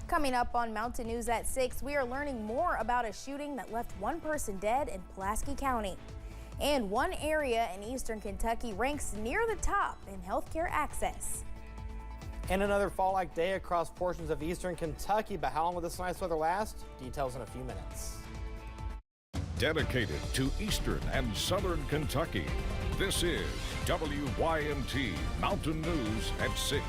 Coming up on Mountain News at 6, we are learning more about a shooting that left one person dead in Pulaski County. And one area in eastern Kentucky ranks near the top in healthcare access. And another fall-like day across portions of eastern Kentucky. But how long will this nice weather last? Details in a few minutes. Dedicated to eastern and southern Kentucky, this is WYMT Mountain News at 6.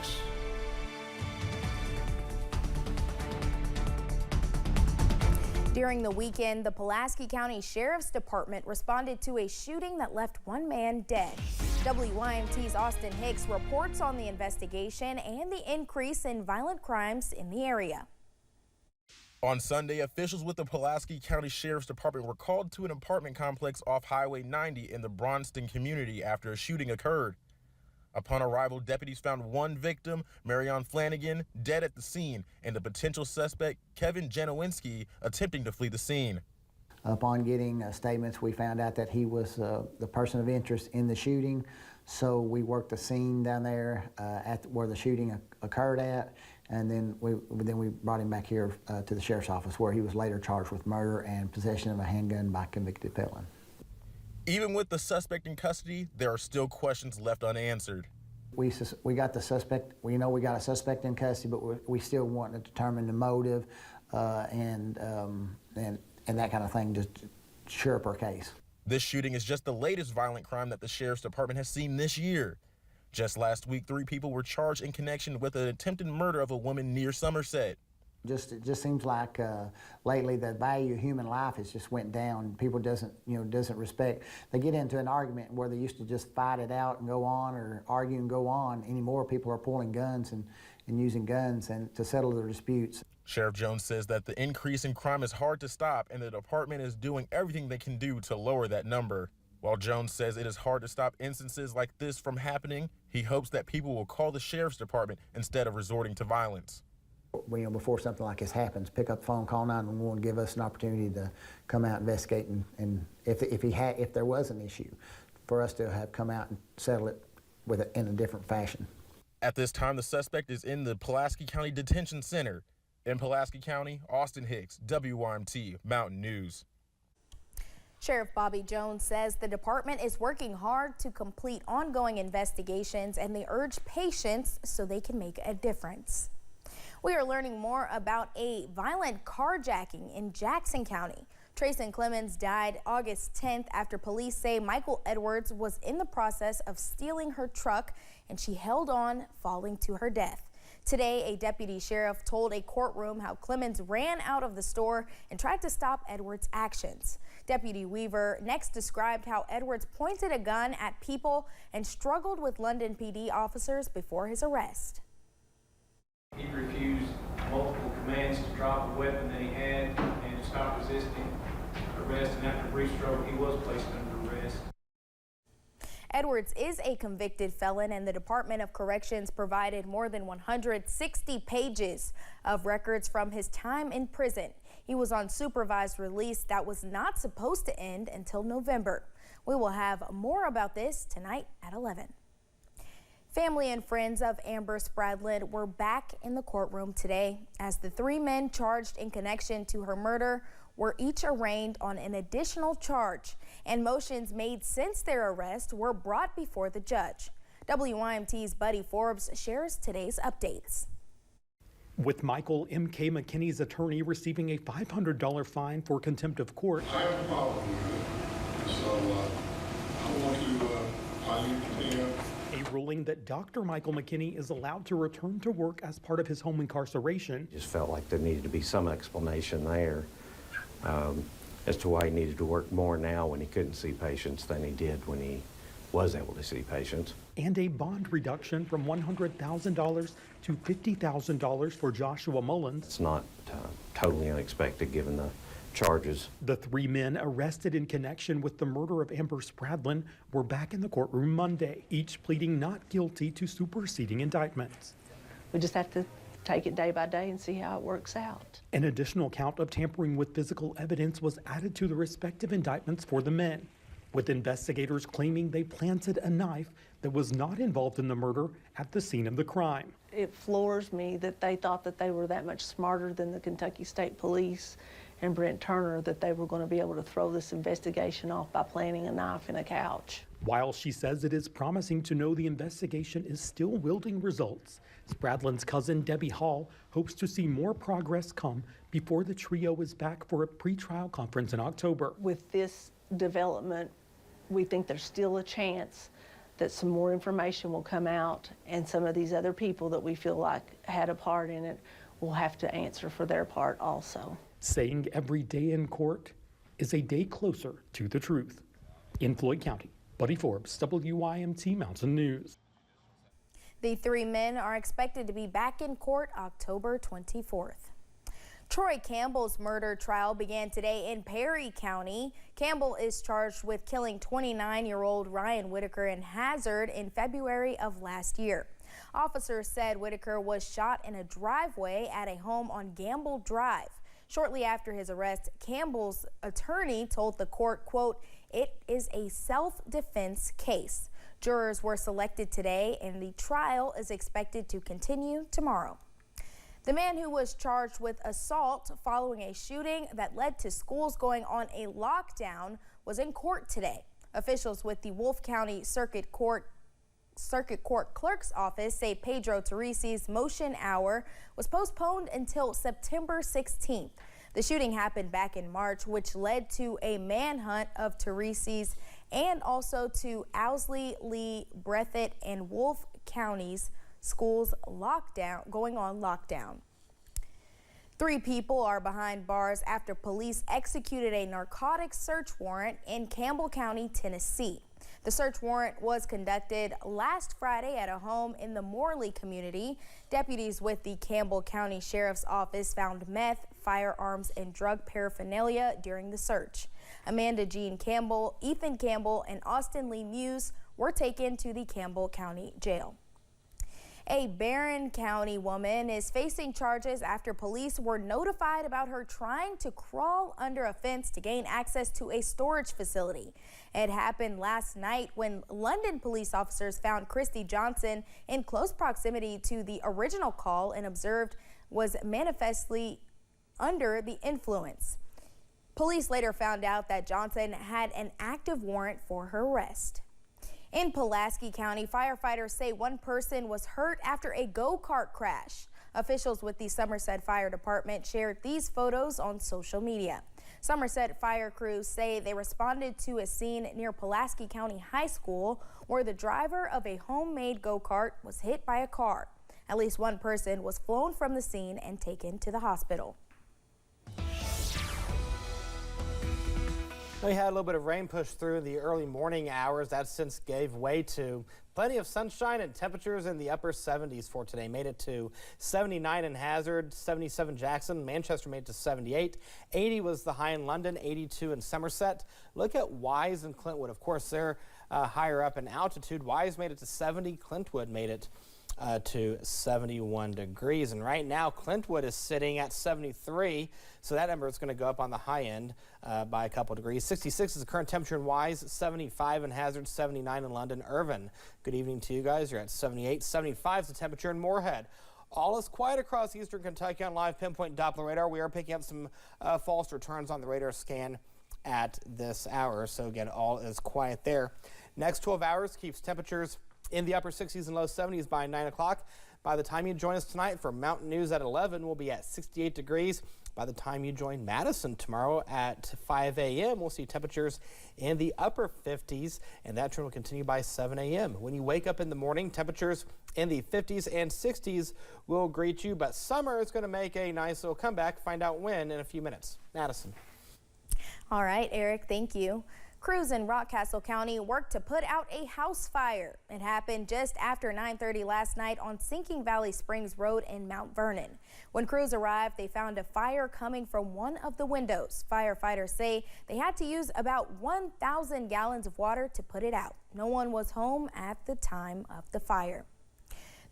During the weekend, the Pulaski County Sheriff's Department responded to a shooting that left one man dead. WYMT's Austin Hicks reports on the investigation and the increase in violent crimes in the area. On Sunday, officials with the Pulaski County Sheriff's Department were called to an apartment complex off Highway 90 in the Bronston community after a shooting occurred. Upon arrival, deputies found one victim, Marion Flanagan, dead at the scene, and the potential suspect, Kevin Janowinski, attempting to flee the scene. Upon getting statements, we found out that he was the person of interest in the shooting. So we worked the scene down there at where the shooting occurred at, and then we brought him back here to the sheriff's office, where he was later charged with murder and possession of a handgun by a convicted felon. Even with the suspect in custody, there are still questions left unanswered. We got the suspect. We know we got a suspect in custody, but we still want to determine the motive and that kind of thing to shore up our case. This shooting is just the latest violent crime that the Sheriff's Department has seen this year. Just last week, 3 people were charged in connection with an attempted murder of a woman near Somerset. It just seems like lately the value of human life has just went down. People doesn't respect. They get into an argument where they used to just fight it out and go on, or argue and go on. Anymore, people are pulling guns and using guns to settle their disputes. Sheriff Jones says that the increase in crime is hard to stop, and the department is doing everything they can do to lower that number. While Jones says it is hard to stop instances like this from happening, he hopes that people will call the Sheriff's Department instead of resorting to violence. Before something like this happens, pick up the phone, call 911, give us an opportunity to come out, investigate, and if there was an issue, for us to have come out and settle it in a different fashion. At this time, the suspect is in the Pulaski County Detention Center. In Pulaski County, Austin Hicks, WYMT Mountain News. Sheriff Bobby Jones says the department is working hard to complete ongoing investigations, and they urge patience so they can make a difference. We are learning more about a violent carjacking in Jackson County. Trayson Clemens died August 10th after police say Michael Edwards was in the process of stealing her truck, and she held on, falling to her death. Today, a deputy sheriff told a courtroom how Clemens ran out of the store and tried to stop Edwards' actions. Deputy Weaver next described how Edwards pointed a gun at people and struggled with London PD officers before his arrest. He refused multiple commands to drop the weapon that he had and to stop resisting arrest, and after a brief struggle, he was placed under arrest. Edwards is a convicted felon, and the Department of Corrections provided more than 160 pages of records from his time in prison. He was on supervised release that was not supposed to end until November. We will have more about this tonight at 11. Family and friends of Amber Spradlin were back in the courtroom today as the 3 men charged in connection to her murder were each arraigned on an additional charge, and motions made since their arrest were brought before the judge. WYMT's Buddy Forbes shares today's updates. With Michael M.K. McKinney's attorney receiving a $500 fine for contempt of court. I have a problem with it, so I want to file you contempt. A ruling that Dr. Michael McKinney is allowed to return to work as part of his home incarceration. Just felt like there needed to be some explanation there as to why he needed to work more now when he couldn't see patients than he did when he was able to see patients. And a bond reduction from $100,000 to $50,000 for Joshua Mullins. It's not totally unexpected given the charges. The 3 men arrested in connection with the murder of Amber Spradlin were back in the courtroom Monday, each pleading not guilty to superseding indictments. We just have to take it day by day and see how it works out. An additional count of tampering with physical evidence was added to the respective indictments for the men. with investigators claiming they planted a knife that was not involved in the murder at the scene of the crime. It floors me that they thought that they were that much smarter than the Kentucky State Police and Brent Turner, that they were going to be able to throw this investigation off by planting a knife in a couch. While she says it is promising to know the investigation is still yielding results, Spradlin's cousin Debbie Hall hopes to see more progress come before the trio is back for a pretrial conference in October. With this development, we think there's still a chance that some more information will come out, and some of these other people that we feel like had a part in it will have to answer for their part also. Saying every day in court is a day closer to the truth. In Floyd County, Buddy Forbes, WYMT Mountain News. The three men are expected to be back in court October 24th. Troy Campbell's murder trial began today in Perry County. Campbell is charged with killing 29-year-old Ryan Whitaker in Hazard in February of last year. Officers said Whitaker was shot in a driveway at a home on Gamble Drive. Shortly after his arrest, Campbell's attorney told the court, quote, "It is a self-defense case." Jurors were selected today, and the trial is expected to continue tomorrow. The man who was charged with assault following a shooting that led to schools going on a lockdown was in court today. Officials with the Wolfe County Circuit Court Clerk's Office say Pedro Teres' motion hour was postponed until September 16th. The shooting happened back in March, which led to a manhunt of Teres' and also to Owsley, Lee, Breathitt, and Wolfe County's schools going on lockdown. 3 people are behind bars after police executed a narcotics search warrant in Campbell County, Tennessee. The search warrant was conducted last Friday at a home in the Morley community. Deputies with the Campbell County Sheriff's Office found meth, firearms, and drug paraphernalia during the search. Amanda Jean Campbell, Ethan Campbell, and Austin Lee Muse were taken to the Campbell County Jail. A Barron County woman is facing charges after police were notified about her trying to crawl under a fence to gain access to a storage facility. It happened last night when London police officers found Christy Johnson in close proximity to the original call and observed was manifestly under the influence. Police later found out that Johnson had an active warrant for her arrest. In Pulaski County, firefighters say one person was hurt after a go-kart crash. Officials with the Somerset Fire Department shared these photos on social media. Somerset fire crews say they responded to a scene near Pulaski County High School where the driver of a homemade go-kart was hit by a car. At least one person was flown from the scene and taken to the hospital. We had a little bit of rain push through in the early morning hours. That since gave way to plenty of sunshine and temperatures in the upper 70s for today. Made it to 79 in Hazard, 77 Jackson. Manchester made it to 78. 80 was the high in London, 82 in Somerset. Look at Wise and Clintwood. Of course, they're higher up in altitude. Wise made it to 70. Clintwood made it to 71 degrees. And right now, Clintwood is sitting at 73. So that number is going to go up on the high end by a couple degrees. 66 is the current temperature in Wise, 75 in Hazard, 79 in London. Irvin, good evening to you guys. You're at 78. 75 is the temperature in Moorhead. All is quiet across eastern Kentucky on live pinpoint Doppler radar. We are picking up some false returns on the radar scan at this hour. So again, all is quiet there. Next 12 hours keeps temperatures in the upper 60s and low 70s by 9 o'clock. By the time you join us tonight for Mountain News at 11, we'll be at 68 degrees. By the time you join Madison tomorrow at 5 a.m., we'll see temperatures in the upper 50s, and that trend will continue by 7 a.m. When you wake up in the morning, temperatures in the 50s and 60s will greet you, but summer is going to make a nice little comeback. Find out when in a few minutes. Madison. All right, Eric, thank you. Crews in Rockcastle County worked to put out a house fire. It happened just after 9:30 last night on Sinking Valley Springs Road in Mount Vernon. When crews arrived, they found a fire coming from one of the windows. Firefighters say they had to use about 1,000 gallons of water to put it out. No one was home at the time of the fire.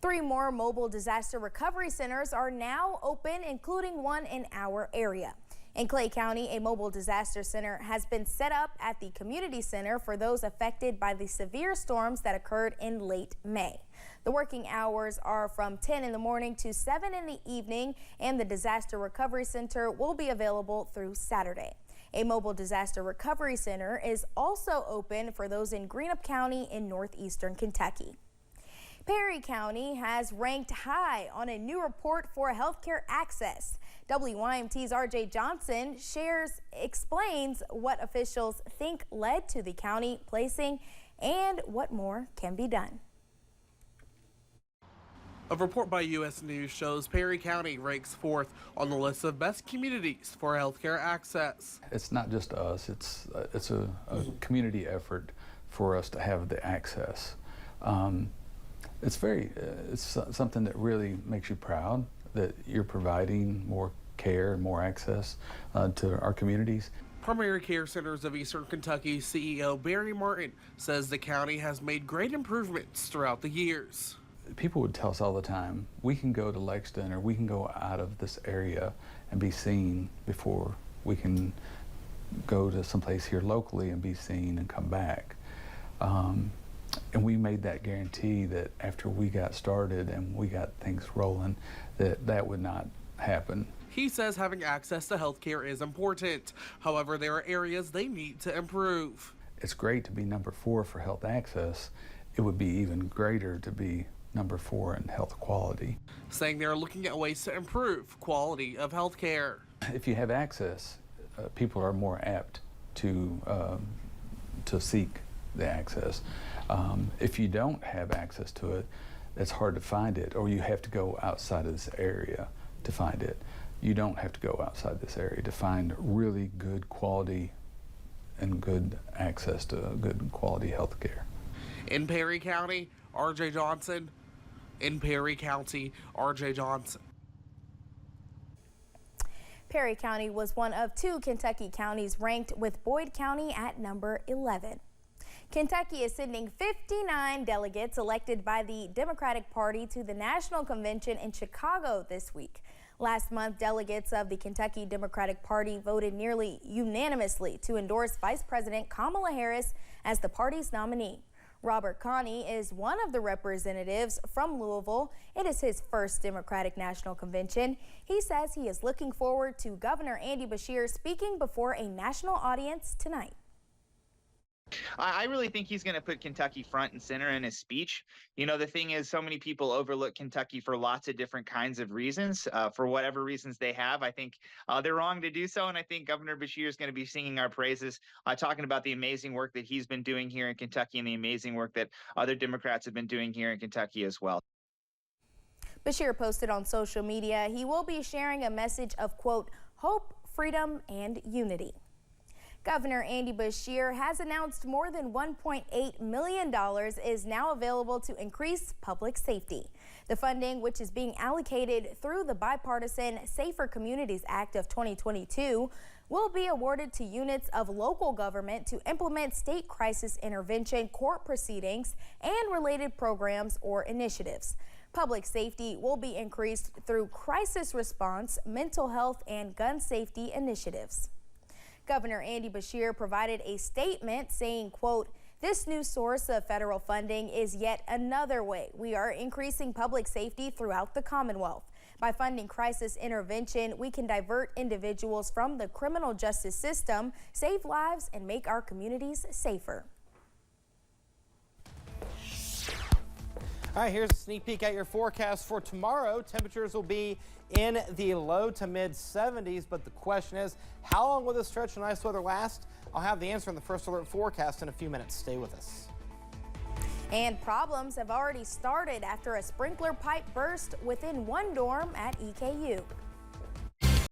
3 more mobile disaster recovery centers are now open, including one in our area. In Clay County, a mobile disaster center has been set up at the community center for those affected by the severe storms that occurred in late May. The working hours are from 10 in the morning to 7 in the evening, and the disaster recovery center will be available through Saturday. A mobile disaster recovery center is also open for those in Greenup County in northeastern Kentucky. Perry County has ranked high on a new report for healthcare access. WYMT's RJ Johnson explains what officials think led to the county placing and what more can be done. A report by U.S. News shows Perry County ranks 4th on the list of best communities for healthcare access. It's not just us, it's a community effort for us to have the access. It's something that really makes you proud that you're providing more care and more access to our communities. Primary Care Centers of Eastern Kentucky CEO Barry Martin says the county has made great improvements throughout the years. People would tell us all the time, we can go to Lexington or we can go out of this area and be seen before we can go to someplace here locally and be seen and come back. And we made that guarantee that after we got started and we got things rolling, that would not happen. He says having access to health care is important. However, there are areas they need to improve. It's great to be number 4 for health access. It would be even greater to be number 4 in health quality. Saying they're looking at ways to improve quality of health care. If you have access, people are more apt to seek the access. If you don't have access to it, it's hard to find it, or you have to go outside of this area to find it. You don't have to go outside this area to find really good quality and good access to good quality health care. In Perry County, RJ Johnson. In Perry County, RJ Johnson. Perry County was one of 2 Kentucky counties ranked, with Boyd County at number 11. Kentucky is sending 59 delegates elected by the Democratic Party to the National Convention in Chicago this week. Last month, delegates of the Kentucky Democratic Party voted nearly unanimously to endorse Vice President Kamala Harris as the party's nominee. Robert Connie is one of the representatives from Louisville. It is his first Democratic National Convention. He says he is looking forward to Governor Andy Beshear speaking before a national audience tonight. I really think he's going to put Kentucky front and center in his speech. You know, the thing is, so many people overlook Kentucky for lots of different kinds of reasons, for whatever reasons they have. I think they're wrong to do so, and I think Governor Beshear is going to be singing our praises, talking about the amazing work that he's been doing here in Kentucky and the amazing work that other Democrats have been doing here in Kentucky as well. Beshear posted on social media he will be sharing a message of, quote, hope, freedom, and unity. Governor Andy Beshear has announced more than $1.8 million is now available to increase public safety. The funding, which is being allocated through the bipartisan Safer Communities Act of 2022, will be awarded to units of local government to implement state crisis intervention, court proceedings, and related programs or initiatives. Public safety will be increased through crisis response, mental health, and gun safety initiatives. Governor Andy Beshear provided a statement saying, quote, this new source of federal funding is yet another way we are increasing public safety throughout the Commonwealth. By funding crisis intervention, we can divert individuals from the criminal justice system, save lives, and make our communities safer. All right, here's a sneak peek at your forecast for tomorrow. Temperatures will be in the low to mid 70s, but the question is, how long will this stretch of nice weather last? I'll have the answer in the First Alert forecast in a few minutes. Stay with us. And problems have already started after a sprinkler pipe burst within one dorm at EKU.